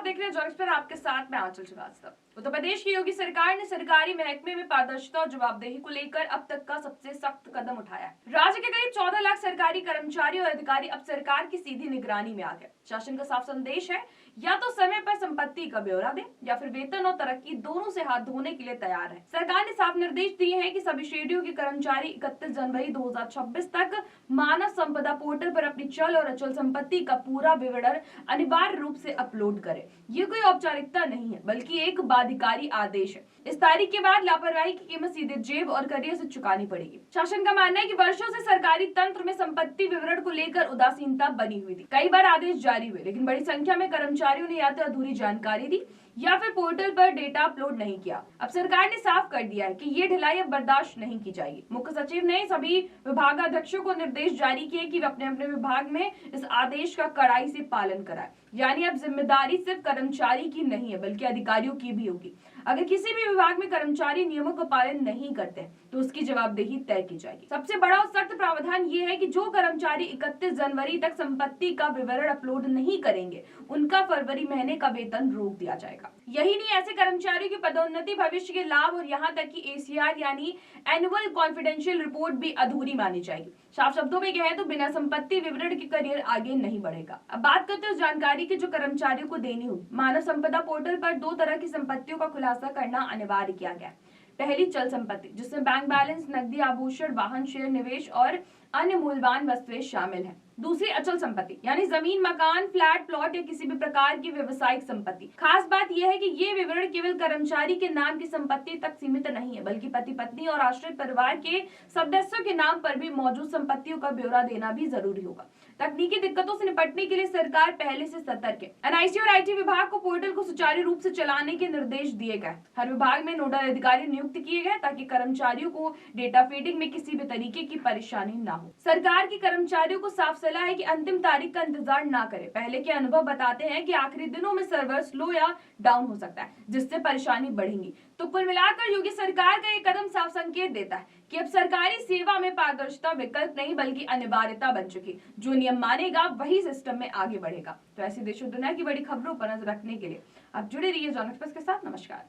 देख रहे हैं जॉन एक्सप्रेस, आपके साथ मैं आंचल श्रीवास्तव। उत्तर प्रदेश की योगी सरकार ने सरकारी महकमे में पारदर्शिता और जवाबदेही को लेकर अब तक का सबसे सख्त कदम उठाया है। राज्य के करीब 14 लाख सरकारी कर्मचारी और अधिकारी अब सरकार की सीधी निगरानी में आ गए। शासन का साफ संदेश है, या तो समय पर संपत्ति का ब्यौरा दें या फिर वेतन और तरक्की दोनों से हाथ धोने के लिए तैयार है। सरकार ने साफ निर्देश दिए हैं कि सभी श्रेणियों के कर्मचारी 31 जनवरी 2026 तक मानव संपदा पोर्टल पर अपनी चल और अचल संपत्ति का पूरा विवरण अनिवार्य रूप से अपलोड करें। ये कोई औपचारिकता नहीं है, बल्कि एक बाध्यकारी आदेश है। इस तारीख के बाद लापरवाही की कीमत सीधे जेब और करियर से चुकानी पड़ेगी। शासन का मानना है कि वर्षों से सरकारी तंत्र में संपत्ति विवरण को लेकर उदासीनता बनी हुई थी। कई बार आदेश जारी हुए, लेकिन बड़ी संख्या में कर्मचारियों ने या तो अधूरी जानकारी दी या फिर पोर्टल पर डेटा अपलोड नहीं किया। अब सरकार ने साफ कर दिया है कि ये ढिलाई अब बर्दाश्त नहीं की जाएगी। मुख्य सचिव ने सभी विभागाध्यक्षों को निर्देश जारी किए कि वे अपने अपने विभाग में इस आदेश का कड़ाई से पालन कराएं। यानी अब जिम्मेदारी सिर्फ कर्मचारी की नहीं है, बल्कि अधिकारियों की भी होगी। अगर किसी भी विभाग में कर्मचारी नियमों का पालन नहीं करते तो उसकी जवाबदेही तय की जाएगी। सबसे बड़ा और सख्त प्रावधान ये है कि जो कर्मचारी 31 जनवरी तक संपत्ति का विवरण अपलोड नहीं करेंगे, उनका फरवरी महीने का वेतन रोक दिया जाएगा। यही नहीं, ऐसे कर्मचारियों की पदोन्नति, भविष्य के लाभ और यहाँ तक कि ACR यानी एनुअल कॉन्फिडेंशियल रिपोर्ट भी अधूरी मानी जाएगी। साफ शब्दों में कहें तो बिना संपत्ति विवरण के करियर आगे नहीं बढ़ेगा। अब बात करते हैं उस जानकारी की जो कर्मचारियों को देनी होगी। मानव संपदा पोर्टल पर 2 तरह की संपत्तियों का खुलासा करना अनिवार्य किया गया। पहली चल संपत्ति, जिसमें बैंक बैलेंस, नकदी, आभूषण, वाहन, शेयर, निवेश और अन्य मूल्यवान वस्तुएं शामिल हैं। दूसरी अचल संपत्ति, यानी जमीन, मकान, फ्लैट, प्लॉट या किसी भी प्रकार की व्यवसायिक संपत्ति। खास बात यह है कि ये विवरण केवल कर्मचारी के नाम की संपत्ति तक सीमित नहीं है, बल्कि पति पत्नी और आश्रित परिवार के सदस्यों के नाम पर भी मौजूद संपत्तियों का ब्यौरा देना भी जरूरी होगा। तकनीकी दिक्कतों से निपटने के लिए सरकार पहले से सतर्क है। NIC और IT विभाग को पोर्टल को सुचारू रूप से चलाने के निर्देश दिए गए। हर विभाग में नोडल अधिकारी नियुक्त किए गए ताकि कर्मचारियों को डेटा फीडिंग में किसी भी तरीके की परेशानी न हो। सरकार की कर्मचारियों को साफ सलाह है कि अंतिम तारीख का इंतजार ना करें। पहले के अनुभव बताते हैं कि आखिरी दिनों में सर्वर स्लो या डाउन हो सकता है, जिससे परेशानी बढ़ेगी। तो कुल मिलाकर योगी सरकार का ये कदम साफ संकेत देता है कि अब सरकारी सेवा में पारदर्शिता विकल्प नहीं, बल्कि अनिवार्यता बन चुकी। जो नियम मानेगा वही सिस्टम में आगे बढ़ेगा। तो ऐसी देश और दुनिया की बड़ी खबरों पर नजर रखने के लिए आप जुड़े रहिए जॉन एक्सप्रेस के साथ। नमस्कार।